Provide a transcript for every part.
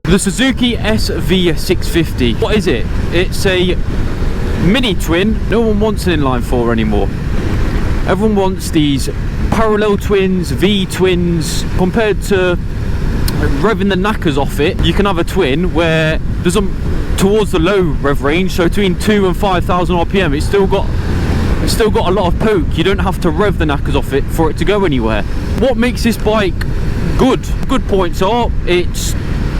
The Suzuki SV650. What is it? It's a mini twin. No one wants an inline 4 anymore. Everyone wants these parallel twins, V twins. Compared to revving the knackers off it, you can have a twin where there's towards the low rev range, so between 2 and 5,000 RPM, it's still got a lot of poke. You don't have to rev the knackers off it for it to go anywhere. What makes this bike good? Good points are it's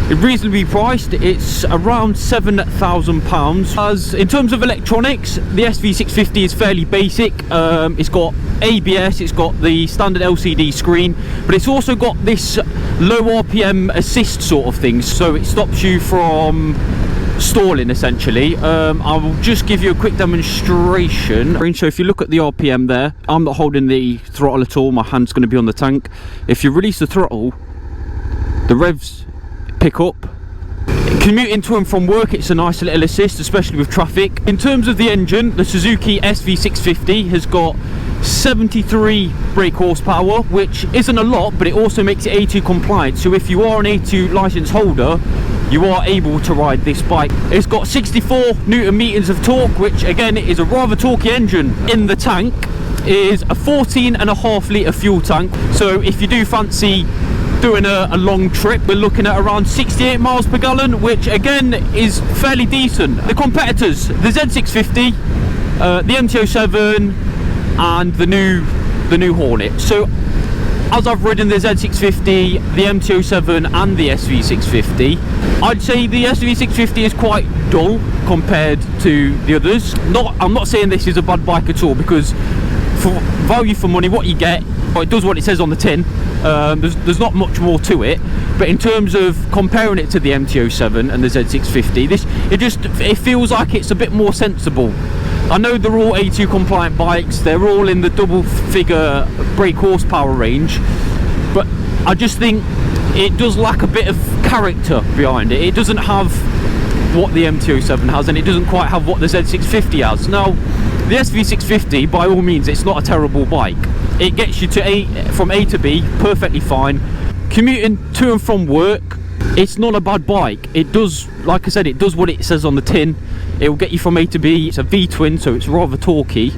reasonably priced. It's around £7,000. As in terms of electronics, the SV650 is fairly basic. It's got ABS, it's got the standard LCD screen, but it's also got this low RPM assist sort of thing, so it stops you from stalling essentially. I will just give you a quick demonstration. So if you look at the RPM there, I'm not holding the throttle at all, my hand's going to be on the tank. If you release the throttle, the revs pick up. Commuting to and from work, it's a nice little assist, especially with traffic. In terms of the engine, the Suzuki SV650 has got 73 brake horsepower, which isn't a lot, but it also makes it A2 compliant. So if you are an A2 license holder, you are able to ride this bike. It's got 64 Newton meters of torque, which again is a rather torquey engine. In the tank is a 14.5 litre fuel tank. So if you do fancy doing a long trip, we're looking at around 68 miles per gallon, which again is fairly decent. The competitors, the Z650, the MT-07 and the new Hornet. So as I've ridden the Z650, the MT-07 and the SV650, I'd say the SV650 is quite dull compared to the others. I'm not saying this is a bad bike at all, because for value for money, what you get, it does what it says on the tin. There's not much more to it, but in terms of comparing it to the MT-07 and the Z650, it feels like it's a bit more sensible. I know they're all A2 compliant bikes, they're all in the double figure brake horsepower range, but I just think it does lack a bit of character behind it. It doesn't have what the MT-07 has, and it doesn't quite have what the Z650 has. Now, the SV650, by all means, it's not a terrible bike. It gets you from A to B perfectly fine. Commuting to and from work, it's not a bad bike. It does, like I said, it does what it says on the tin. It will get you from A to B. It's a V-twin, so it's rather torquey.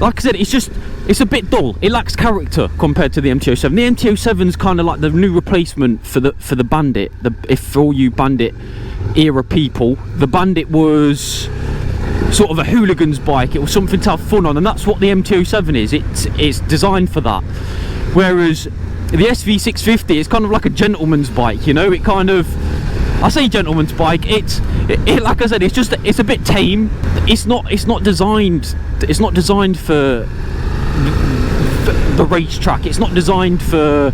Like I said, it's a bit dull. It lacks character compared to the MT-07. The MT-07 is kind of like the new replacement for the Bandit. For all you Bandit era people, the Bandit was sort of a hooligan's bike. It was something to have fun on, and that's what the MT-07 is. It's designed for that. Whereas the SV650 is kind of like a gentleman's bike, you know. It kind of, I say gentleman's bike, it like I said, it's a bit tame. It's not designed for the racetrack. It's not designed for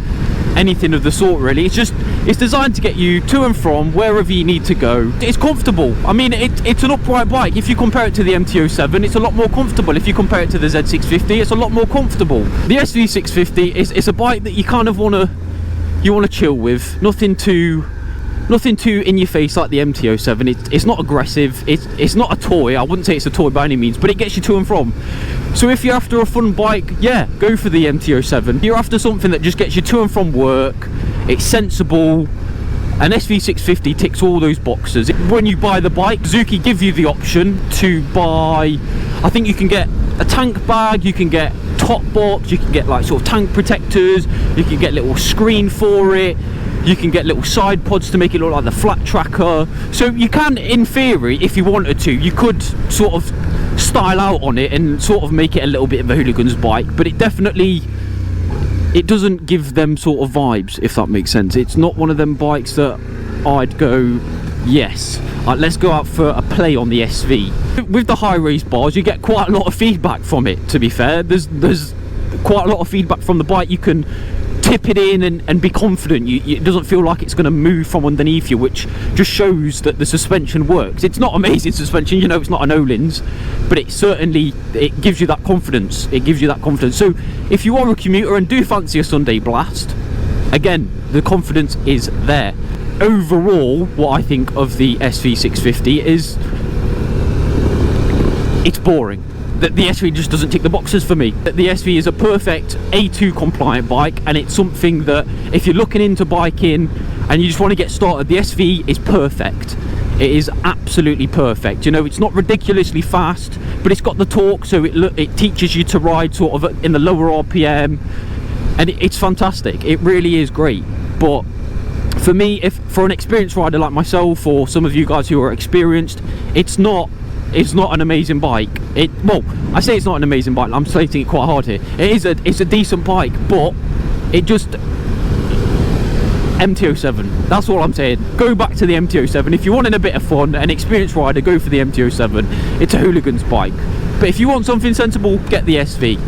anything of the sort, really. It's designed to get you to and from wherever you need to go. It's comfortable. I mean, it's an upright bike. If you compare it to the MT-07, it's a lot more comfortable. If you compare it to the Z650, it's a lot more comfortable. The SV650 is a bike that you kind of want to chill with. Nothing too in your face like the MT-07. It's not aggressive. It's not a toy. I wouldn't say it's a toy by any means, but it gets you to and from. So if you're after a fun bike, yeah, go for the MT-07. If you're after something that just gets you to and from work, it's sensible, an SV650 ticks all those boxes. When you buy the bike, Suzuki give you the option to buy, I think you can get a tank bag, you can get top box, you can get like sort of tank protectors, you can get little screen for it, you can get little side pods to make it look like the flat tracker. So you can, in theory, if you wanted to, you could sort of style out on it and sort of make it a little bit of a hooligan's bike, but it doesn't give them sort of vibes, if that makes sense. It's not one of them bikes that I'd go, yes, let's go out for a play on the SV. With the high race bars, you get quite a lot of feedback from it, to be fair. There's quite a lot of feedback from the bike. You can tip it in and be confident. It doesn't feel like it's going to move from underneath you, which just shows that the suspension works. It's not amazing suspension, you know, it's not an Öhlins, but it gives you that confidence. It gives you that confidence. So if you are a commuter and do fancy a Sunday blast, again, the confidence is there. Overall, what I think of the SV650 is it's boring. That the SV just doesn't tick the boxes for me. That the SV is a perfect A2 compliant bike, and it's something that if you're looking into biking and you just want to get started, the SV is perfect. It is absolutely perfect. You know, it's not ridiculously fast, but it's got the torque, so it teaches you to ride sort of in the lower RPM, and it's fantastic. It really is great. But for me, for an experienced rider like myself, or some of you guys who are experienced, it's not an amazing bike. Well, I say it's not an amazing bike, I'm slating it quite hard here. It's a decent bike, but it just, MT-07, that's all I'm saying. Go back to the MT-07. If you're wanting a bit of fun, an experienced rider, go for the MT-07. It's a hooligan's bike. But if you want something sensible, get the SV.